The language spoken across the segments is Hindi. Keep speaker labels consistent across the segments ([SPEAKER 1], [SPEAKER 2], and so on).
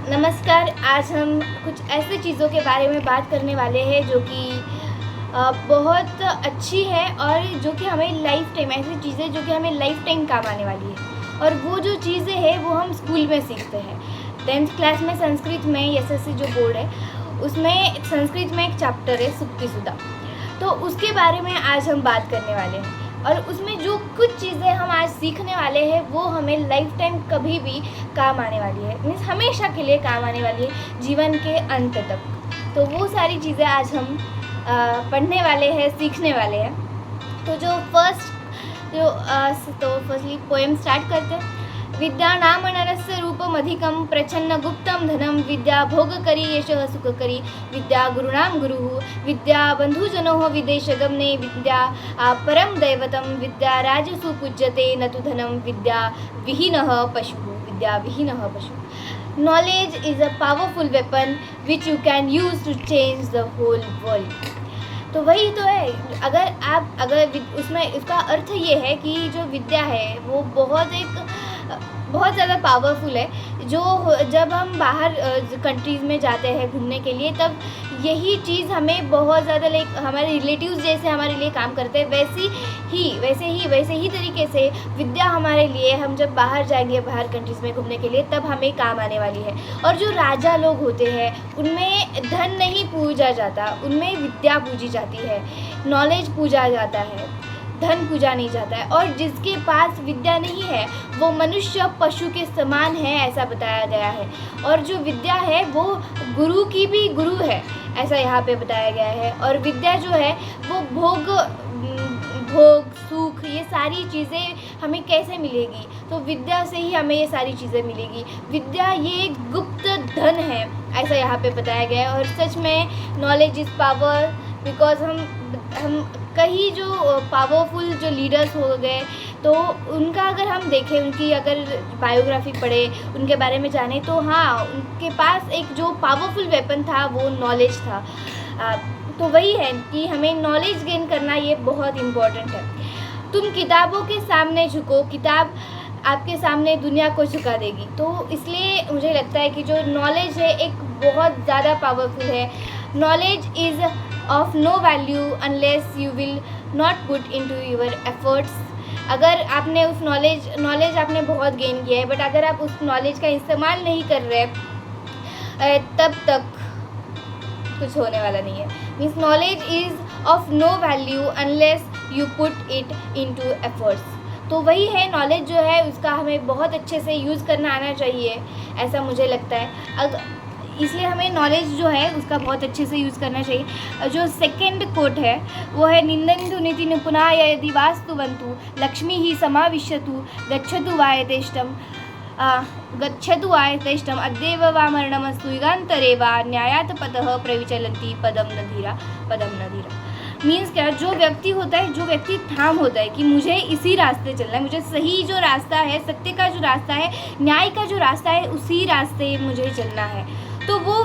[SPEAKER 1] नमस्कार। आज हम कुछ ऐसे चीज़ों के बारे में बात करने वाले हैं जो कि बहुत अच्छी है और जो कि हमें लाइफ टाइम, ऐसी चीज़ें जो कि हमें लाइफ टाइम काम आने वाली है। और वो जो चीज़ें हैं वो हम स्कूल में सीखते हैं। 10th क्लास में संस्कृत में एसएससी जो बोर्ड है उसमें संस्कृत में एक चैप्टर है सुक्ति सुधा, तो उसके बारे में आज हम बात करने वाले हैं। और उसमें जो कुछ चीज़ें हम आज सीखने वाले हैं वो हमें लाइफ टाइम कभी भी काम आने वाली है, मीन्स हमेशा के लिए काम आने वाली है, जीवन के अंत तक। तो वो सारी चीज़ें आज हम पढ़ने वाले हैं, सीखने वाले हैं। तो फर्स्टली पोएम स्टार्ट करते हैं। विद्या नाम नरस्य रूपम अधिकम प्रच्छन्न गुप्तम धनम विद्या भोग करी यशः सुख करी विद्या गुरुणाम गुरुः विद्या बंधुजनो विदेश गमने विद्या परम दैवतम विद्या राजसु पूज्यते न तु धनम विद्या विहीनः पशु। Knowledge is a powerful weapon which you can use to change the whole world. तो वही तो है। अगर उसमें उसका अर्थ ये है कि जो विद्या है वो बहुत ज़्यादा पावरफुल है। जब हम बाहर कंट्रीज़ में जाते हैं घूमने के लिए, तब यही चीज़ हमें बहुत ज़्यादा हमारे रिलेटिव्स जैसे हमारे लिए काम करते हैं, वैसे ही तरीके से विद्या हमारे लिए, हम जब बाहर जाएंगे बाहर कंट्रीज़ में घूमने के लिए, तब हमें काम आने वाली है। और जो राजा लोग होते हैं उनमें धन नहीं पूजा जाता, उनमें विद्या पूजी जाती है, नॉलेज पूजा जाता है, धन पूजा नहीं जाता है। और जिसके पास विद्या नहीं है वो मनुष्य पशु के समान है, ऐसा बताया गया है। और जो विद्या है वो गुरु की भी गुरु है, ऐसा यहाँ पे बताया गया है। और विद्या जो है वो भोग सुख, ये सारी चीज़ें हमें कैसे मिलेगी? तो विद्या से ही हमें ये सारी चीज़ें मिलेगी। विद्या ये एक गुप्त धन है, ऐसा यहाँ पे बताया गया है। और सच में नॉलेज इज़ पावर, बिकॉज हम कई जो पावरफुल जो लीडर्स हो गए, तो उनका अगर हम देखें, उनकी अगर बायोग्राफी पढ़े, उनके बारे में जाने, तो हाँ, उनके पास एक जो पावरफुल वेपन था वो नॉलेज था। तो वही है कि हमें नॉलेज गेन करना ये बहुत इम्पोर्टेंट है। तुम किताबों के सामने झुको, किताब आपके सामने दुनिया को झुका देगी। तो इसलिए मुझे लगता है कि जो नॉलेज है एक बहुत ज़्यादा पावरफुल है। Knowledge is of no value unless you will not put into your efforts। अगर आपने उस नॉलेज आपने बहुत गेन किया है, बट अगर आप उस नॉलेज का इस्तेमाल नहीं कर रहे, तब तक कुछ होने वाला नहीं है। Means knowledge is of no value unless you put it into efforts. तो वही है, नॉलेज जो है उसका हमें बहुत अच्छे से यूज़ करना आना चाहिए, ऐसा मुझे लगता है। इसलिए हमें नॉलेज जो है उसका बहुत अच्छे से यूज़ करना चाहिए। जो सेकंड कोट है वो है, निंदन्तु नीति निपुणा यदि वास्तुवन्तु लक्ष्मी ही समाविश्यतु गच्छतु आयतेष्टम अद्यैव वा मरणमस्तु युगान्तरे वा न्यायात् पतः प्रविचलन्ति पदम न धीरा। मीन्स क्या, जो व्यक्ति होता है, जो व्यक्ति ठाम होता है कि मुझे इसी रास्ते चलना है, मुझे सही जो रास्ता है, सत्य का जो रास्ता है, न्याय का जो रास्ता है, उसी रास्ते मुझे चलना है, तो वो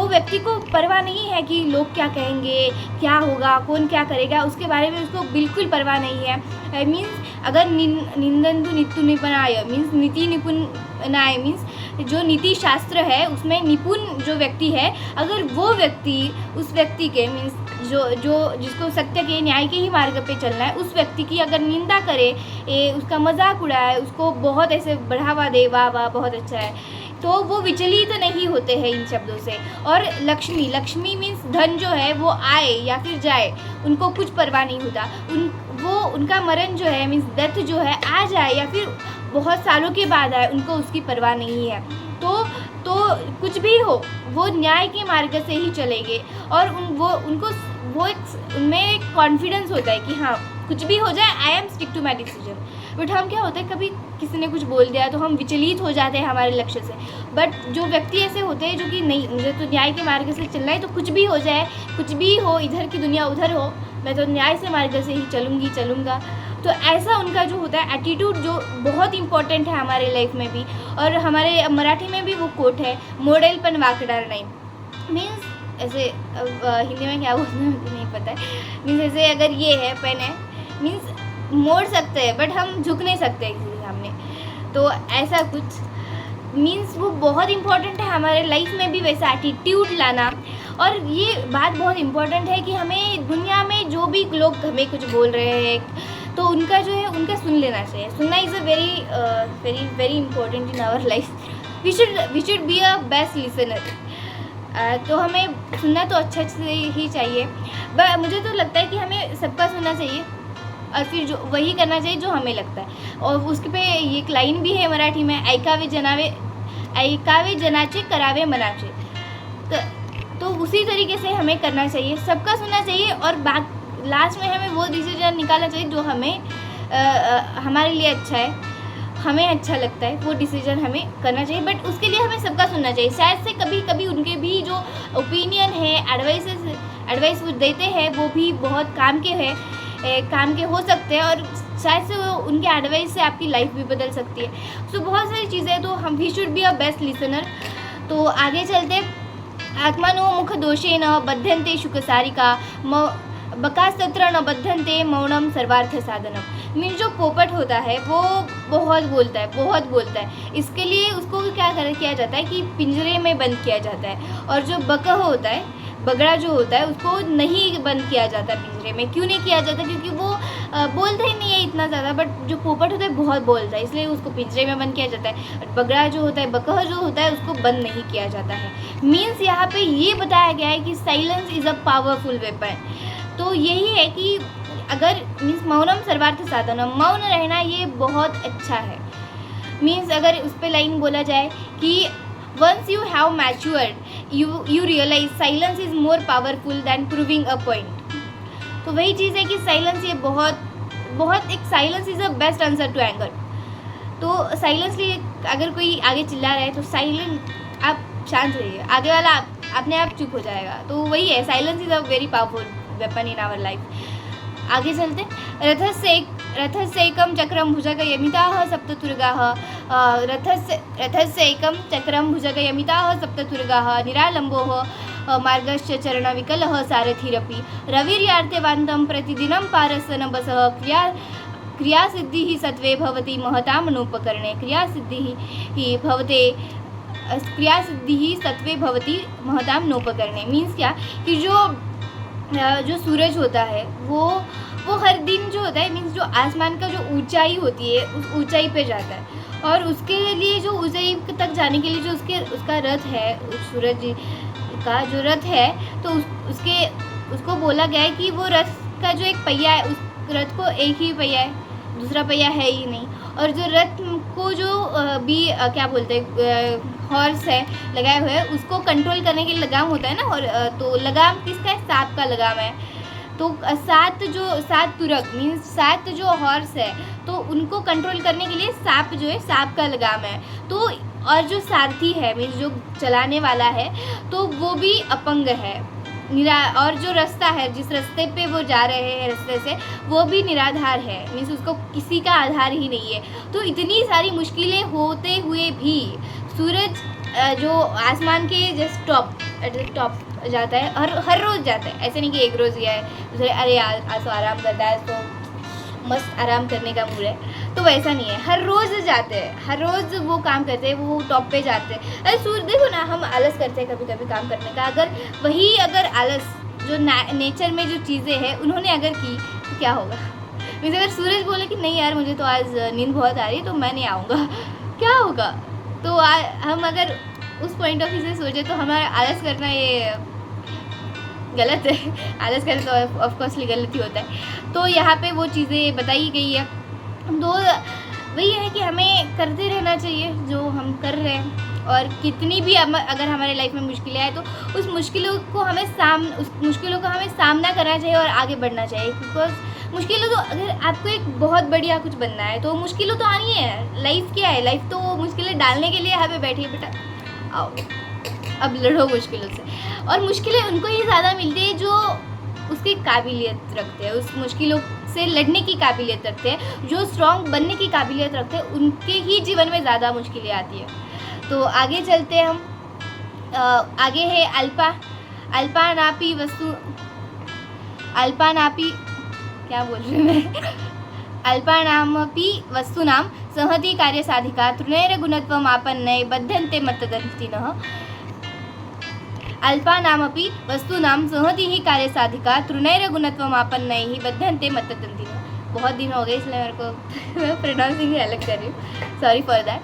[SPEAKER 1] व्यक्ति को परवाह नहीं है कि लोग क्या कहेंगे, क्या होगा, कौन क्या करेगा, उसके बारे में उसको बिल्कुल परवाह नहीं है। मीन्स अगर निंदन्तु नीति निपुणाय, मीन्स नीति निपुणाय मीन्स जो नीति शास्त्र है उसमें निपुण जो व्यक्ति है, अगर वो व्यक्ति उस व्यक्ति के, मीन्स जो जिसको सत्य के न्याय के ही मार्ग पे चलना है, उस व्यक्ति की अगर निंदा करे, उसका मजाक उड़ाए, उसको बहुत ऐसे बढ़ावा दे, वाह वाह बहुत अच्छा है, तो वो विचलित नहीं होते हैं इन शब्दों से। और लक्ष्मी मीन्स धन जो है वो आए या फिर जाए, उनको कुछ परवाह नहीं होता। उनका मरण जो है, मीन्स डेथ जो है, आ जाए या फिर बहुत सालों के बाद आए, उनको उसकी परवाह नहीं है। तो कुछ भी हो, वो न्याय के मार्ग से ही चलेंगे। और उनमें एक कॉन्फिडेंस होता है कि हाँ, कुछ भी हो जाए, I am stick to my decision. But हम क्या होता है, कभी किसी ने कुछ बोल दिया तो हम विचलित हो जाते हैं हमारे लक्ष्य से। बट जो व्यक्ति ऐसे होते हैं जो कि नहीं, मुझे तो न्याय के मार्ग से चलना है, तो कुछ भी हो जाए, कुछ भी हो, इधर की दुनिया उधर हो, मैं तो न्याय से मार्ग से ही चलूँगा। तो ऐसा उनका जो होता है एटीट्यूड, जो बहुत इंपॉर्टेंट है हमारे लाइफ में भी। और हमारे मराठी में भी वो कोट है, मोडेल पण वाकणार नाही। मीन्स ऐसे, हिंदी में क्या बोलते हैं मुझे नहीं पता है। मीन्स ऐसे अगर ये है, पेन है, मीन्स मोड़ सकते हैं बट हम झुक नहीं सकते किसी के सामने, तो ऐसा कुछ। मीन्स वो बहुत इम्पोर्टेंट है हमारे लाइफ में भी वैसा एटीट्यूड लाना। और ये बात बहुत इम्पोर्टेंट है कि हमें दुनिया में जो भी लोग हमें कुछ बोल रहे हैं तो उनका जो है उनका सुन लेना चाहिए। सुनना is a very very very important in our life. We should be a best listener. तो हमें सुनना तो अच्छा से ही चाहिए, बट मुझे तो लगता है कि हमें सबका सुनना चाहिए और फिर जो वही करना चाहिए जो हमें लगता है। और उसके पे ये एक लाइन भी है मराठी में, ऐकावे जनाचे करावे मनाचे। तो उसी तरीके से हमें करना चाहिए, सबका सुनना चाहिए और लास्ट में हमें वो डिसीजन निकालना चाहिए जो हमें हमारे लिए अच्छा है, हमें अच्छा लगता है, वो डिसीजन हमें करना चाहिए। बट उसके लिए हमें सबका सुनना चाहिए। शायद से कभी कभी उनके भी जो ओपिनियन है, एडवाइस वो देते हैं वो भी बहुत काम के हो सकते हैं और शायद से वो उनके एडवाइस से आपकी लाइफ भी बदल सकती है। सो बहुत सारी चीज़ें तो we should be a best listener. तो आगे चलते, आत्मनो मुख दोषेन बध्यन्ते शुकसारिका बकास्तत्र न बद्धन्ते मौनम सर्वार्थ साधनम। मीन जो पोपट होता है वो बहुत बोलता है। इसके लिए उसको क्या किया जाता है कि पिंजरे में बंद किया जाता है। और जो बगड़ा जो होता है उसको नहीं बंद किया जाता पिंजरे में। क्यों नहीं किया जाता? क्योंकि वो बोलता ही नहीं है इतना ज़्यादा। बट जो पोपट होता है बहुत बोलता है, इसलिए उसको पिंजरे में बंद किया जाता है। बगड़ा जो होता है, बकह जो होता है, उसको बंद नहीं किया जाता है। मीन्स यहाँ पे ये बताया गया है कि silence is a powerful weapon. तो यही है कि अगर मीन्स मौनम सर्वार्थ साधनम, मौन रहना ये बहुत अच्छा है। मीन्स अगर उस पर लाइन बोला जाए कि once you have matured you realize silence is more powerful than proving a point. तो वही चीज़ है कि साइलेंस ये बहुत एक silence is a best answer to anger. तो साइलेंस लिए अगर कोई आगे चिल्ला रहा है तो साइलेंट आप शांत रहिए, आगे वाला अपने आप चुप हो जाएगा। तो वही है, silence is a very powerful weapon in our life. आगे चलते, रथस्य एकम चक्रम भुजगयमिताः सप्ततुर्गाः। रथस्य एकम चक्रम भुजगयमिताः सप्ततुर्गाः निरालम्बोः मार्गश्च चरणविकलः सारथिरपि रविर्यार्तेवान्तं प्रतिदिनं पारस्य न बसः। क्रियासिद्धिः सत्त्वे भवति महतामनुपकरणे। क्रियासिद्धिः सत्त्वे भवति महतामनुपकरणे। मीन्स क्या कि जो सूरज होता है वो हर दिन जो होता है, मीन्स जो आसमान का जो ऊंचाई होती है उस ऊंचाई पे जाता है। और उसके लिए जो ऊंचाई तक जाने के लिए जो उसका रथ है, उस सूरज का जो रथ है, तो उसको बोला गया है कि वो रथ का जो एक पहिया है, उस रथ को एक ही पहिया है, दूसरा पहिया है ही नहीं। और जो रथ को जो भी क्या बोलते हैं हॉर्स है लगाए हुए, उसको कंट्रोल करने के लिए लगाम होता है ना। और तो लगाम किसका है? सांप का लगाम है। तो सात तुरग मीन्स 7 जो हॉर्स है, तो उनको कंट्रोल करने के लिए सांप जो है, सांप का लगाम है। तो और जो सारथी है मीन्स जो चलाने वाला है, तो वो भी अपंग है। और जो रास्ता है, जिस रास्ते पे वो जा रहे हैं रास्ते से, वो भी निराधार है। मीन्स उसको किसी का आधार ही नहीं है। तो इतनी सारी मुश्किलें होते हुए भी सूरज जो आसमान के जस्ट टॉप जाता है, हर रोज़ जाता है। ऐसे नहीं कि एक रोज़ गया है दूसरे अरे आज तो आराम करता है, तो मस्त आराम करने का मूड है, तो वैसा नहीं है। हर रोज़ जाते हैं, हर रोज़ वो काम करते हैं, वो टॉप पे जाते हैं। अरे सूर्य देखो ना, हम आलस करते हैं कभी कभी काम करने का। अगर आलस जो नेचर में जो चीज़ें हैं उन्होंने अगर की तो क्या होगा? मीन्स अगर सूरज बोले कि नहीं यार मुझे तो आज नींद बहुत आ रही है तो मैं नहीं आऊँगा, क्या होगा? तो हम अगर उस पॉइंट ऑफ व्यू से सोचे तो हमारा आलस करना ये गलत है। आलस करना तो ऑफकोर्सली गलत ही होता है। तो यहाँ पे वो चीज़ें बताई गई है। तो वही है कि हमें करते रहना चाहिए जो हम कर रहे हैं। और कितनी भी अगर हमारे लाइफ में मुश्किलें आए तो उस मुश्किलों को हमें सामना करना चाहिए और आगे बढ़ना चाहिए। बिकॉज मुश्किलों तो अगर आपको एक बहुत बढ़िया कुछ बनना है तो मुश्किलों तो आनी है। लाइफ क्या है? लाइफ तो मुश्किलें डालने के लिए यहाँ पे बैठी है। बेटा आओ अब लड़ो मुश्किलों से। और मुश्किलें उनको ही ज़्यादा मिलती है जो उसकी काबिलियत रखते हैं, उस मुश्किलों से लड़ने की काबिलियत रखते हैं, जो स्ट्रॉन्ग बनने की काबिलियत रखते हैं, उनके ही जीवन में ज़्यादा मुश्किलें आती है। तो आगे चलते हैं हम। आगे है अल्पानापि क्या बोल रही हूँ मैं? अल्पानामपि वस्तूनां संहति कार्यसाधिका तृणैर्गुणत्वमापन्नै बध्यन्ते मत्तदन्तिनः अल्पानामपि वस्तूनां संहतिः कार्यसाधिका तृणैर्गुणत्वमापन्नैः बध्यन्ते मत्तदन्तिनः। बहुत दिन हो गए इसलिए मेरे को प्रोनाउंसिंग अलग कर रही हूँ, सॉरी फॉर दैट।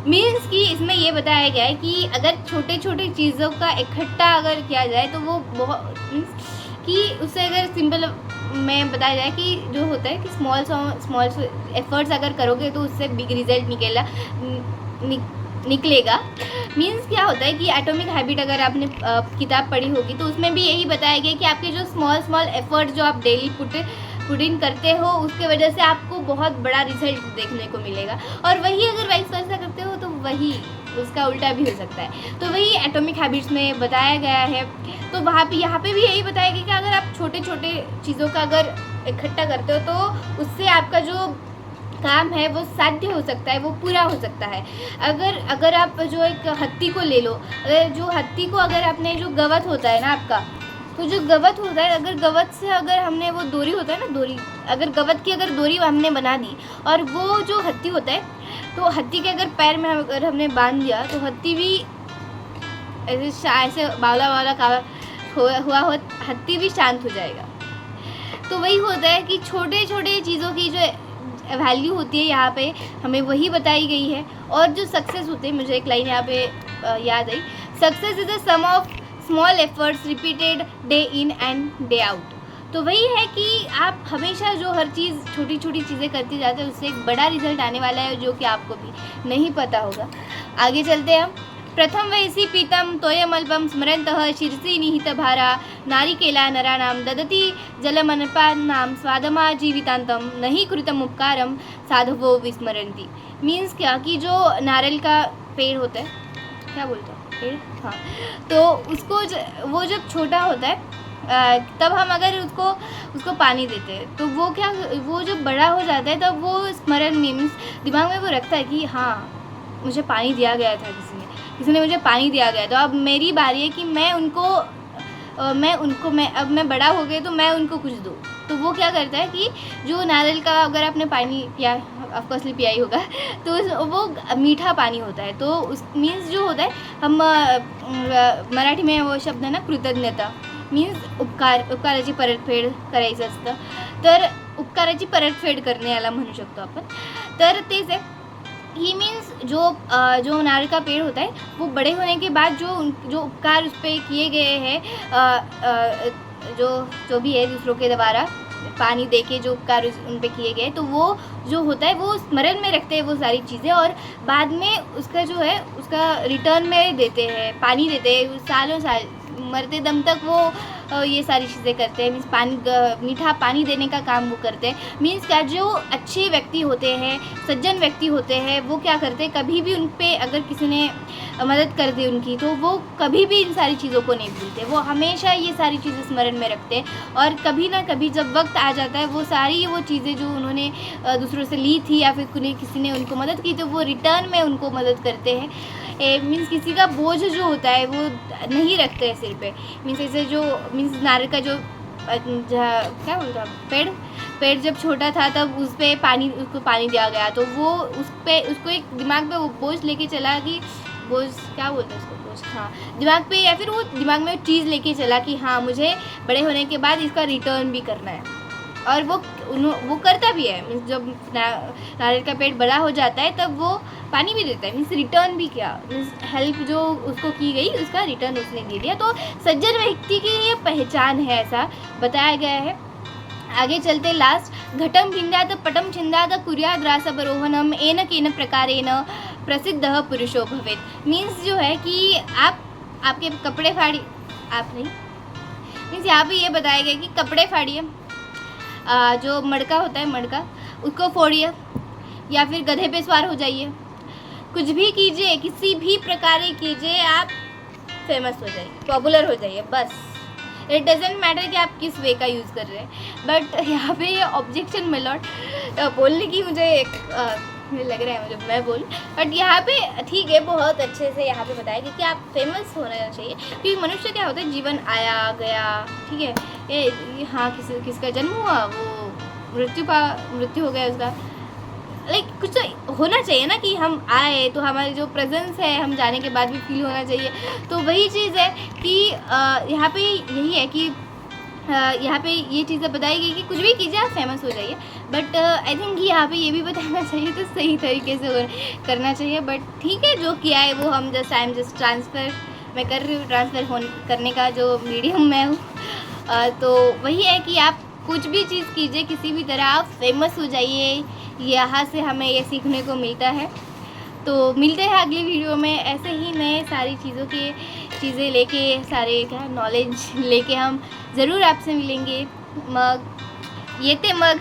[SPEAKER 1] मीन्स कि इसमें ये बताया गया है कि अगर छोटे छोटे चीज़ों का इकट्ठा अगर किया जाए तो वो बहुत मीन्स कि उससे अगर सिंपल में बताया जाए कि जो होता है कि स्मॉल एफर्ट्स अगर करोगे तो उससे बिग रिजल्ट निकलेगा। मीन्स क्या होता है कि एटॉमिक हैबिट अगर आपने किताब पढ़ी होगी तो उसमें भी यही बताया गया कि आपके जो स्मॉल एफर्ट्स जो आप डेली पुट इन करते हो उसके वजह से आपको बहुत बड़ा रिजल्ट देखने को मिलेगा, और वही अगर वाइस वर्सा करते हो तो वही उसका उल्टा भी हो सकता है। तो वही एटॉमिक हैबिट्स में बताया गया है। तो वहाँ पे यहाँ पे भी यही बताया गया कि अगर आप छोटे छोटे चीज़ों का अगर इकट्ठा करते हो तो उससे आपका जो काम है वो साध्य हो सकता है, वो पूरा हो सकता है। अगर आप जो एक हत्ती को ले लो, अगर जो हत्ती को अगर आपने जो गवत होता है ना आपका, तो जो गवत होता है अगर गवत से अगर हमने वो डोरी होता है ना डोरी, अगर गवत की अगर डोरी हमने बना दी और वो जो हत्ती होता है तो हत्ती के अगर पैर में अगर हमने बांध दिया तो हत्ती भी ऐसे बावला का हुआ हत्ती भी शांत हो जाएगा। तो वही होता है कि छोटे छोटे चीज़ों की जो वैल्यू होती है यहाँ पे हमें वही बताई गई है। और जो सक्सेस होते हैं, मुझे एक लाइन यहाँ पे याद आई, success is the sum of small efforts repeated day in and day out. तो वही है कि आप हमेशा जो हर चीज़ छोटी छोटी चीज़ें करते जाते हैं उससे एक बड़ा रिजल्ट आने वाला है जो कि आपको भी नहीं पता होगा। आगे चलते हैं हम। प्रथम वयसि पीतम तोयमल्पम स्मरन्तः शिरसि निहितभारा नारिकेला नराणां ददति जलमनपानां स्वादमा जीवितांतम नहीं कृतम उपकारम साधवो विस्मरन्ति। मीन्स क्या कि जो नारियल का पेड़ होता है, क्या बोलते हैं पेड़, हाँ, तो उसको वो जब छोटा होता है तब हम अगर उसको पानी देते हैं तो वो जब बड़ा हो जाता है तब वो स्मरण मीन्स दिमाग में वो रखता है कि हाँ मुझे पानी दिया गया था, किसी ने मुझे पानी दिया गया, तो अब मेरी बारी है कि अब मैं बड़ा हो गया तो मैं उनको कुछ दूँ। तो वो क्या करता है कि जो नारियल का अगर आपने पानी पिया, ऑफकोर्सली पिया ही होगा, तो वो मीठा पानी होता है। तो उस मीन्स जो होता है हम मराठी में वो शब्द है ना कृतज्ञता, मीन्स उपकाराची परतफेड करायचं असतं, तर उपकाराची परतफेड करणे याला म्हणू शकतो आपण। तर तेच है, ही मीन्स जो नारियल का पेड़ होता है वो बड़े होने के बाद जो उपकार उस पर किए गए हैं, जो भी है दूसरों के द्वारा पानी देके जो उपकार उन पे किए गए, तो वो जो होता है वो स्मरण में रखते हैं वो सारी चीज़ें, और बाद में उसका जो है उसका रिटर्न में देते हैं, पानी देते हैं, सालों साल मरते दम तक वो ये सारी चीज़ें करते हैं। मीन्स मीठा पानी देने का काम वो करते हैं। मीन्स क्या, जो अच्छे व्यक्ति होते हैं, सज्जन व्यक्ति होते हैं, वो क्या करते हैं, कभी भी उन पे अगर किसी ने मदद कर दी उनकी तो वो कभी भी इन सारी चीज़ों को नहीं भूलते, वो हमेशा ये सारी चीज़ें स्मरण में रखते हैं। और कभी ना कभी जब वक्त आ जाता है वो सारी वो चीज़ें जो उन्होंने दूसरों से ली थी या फिर किसी ने उनको मदद की तो वो रिटर्न में उनको मदद करते हैं। मीन्स किसी का बोझ जो होता है वो नहीं रखते हैं सिर पे। मीन्स ऐसे जो मीन्स नारियल का जो क्या बोलता पेड़ जब छोटा था तब उसको पानी दिया गया, तो वो उसको एक दिमाग पे वो बोझ लेके चला कि बोझ क्या बोलते हैं उसको, बोझ, हाँ, दिमाग पे, या फिर वो दिमाग में चीज़ लेके चला कि हाँ मुझे बड़े होने के बाद इसका रिटर्न भी करना है, और वो करता भी है। मीन्स जब नारियल का पेड़ बड़ा हो जाता है तब वो पानी भी देता है, मीन्स रिटर्न भी किया, मीन्स हेल्प जो उसको की गई उसका रिटर्न उसने दे दिया। तो सज्जन व्यक्ति की ये पहचान है, ऐसा बताया गया है। आगे चलते लास्ट, घटम भिन्दात पटम छिंदात कुर्याद रासवरोहनम एन केन प्रकारेण प्रसिद्ध पुरुषो भवेत्। मीन्स जो है कि आपके कपड़े फाड़ी, आप नहीं, मीन्स यहाँ पे ये बताया गया कि कपड़े फाड़िए, जो मड़का होता है मड़का उसको फोड़िए, या फिर गधे पे सवार हो जाइए, कुछ भी कीजिए, किसी भी प्रकार कीजिए, आप फेमस हो जाइए, पॉपुलर हो जाइए, बस। इट डजेंट मैटर कि आप किस वे का यूज़ कर रहे हैं। बट यहाँ पे ये ऑब्जेक्शन मिलॉट बोलने की मुझे लग रहा है मुझे मैं बोल, बट यहाँ पे ठीक है, बहुत अच्छे से यहाँ पे बताया कि आप फेमस होना चाहिए। क्योंकि मनुष्य क्या होता है, जीवन आया गया, ठीक है, ये हाँ किसका जन्म हुआ, वो मृत्यु हो गया उसका, लाइक कुछ तो होना चाहिए ना कि हम आए तो हमारी जो प्रेजेंस है हम जाने के बाद भी फील होना चाहिए। तो वही चीज़ है कि यहाँ पे यही है कि यहाँ पे ये चीज़ें बताई गई कि कुछ भी कीजिए आप फेमस हो जाइए, बट आई थिंक यहाँ पे ये भी बताना चाहिए तो सही तरीके से करना चाहिए। बट ठीक है, जो किया है वो हम just I am just transfer मैं कर रही हूँ, ट्रांसफ़र करने का जो मीडियम मैं हूँ। तो वही है कि आप कुछ भी चीज़ कीजिए, किसी भी तरह आप फेमस हो जाइए, यहाँ से हमें ये सीखने को मिलता है। तो मिलते हैं अगली वीडियो में ऐसे ही नए सारी चीज़ें लेके, सारे क्या नॉलेज लेके हम ज़रूर आपसे मिलेंगे। मग ये थे मग।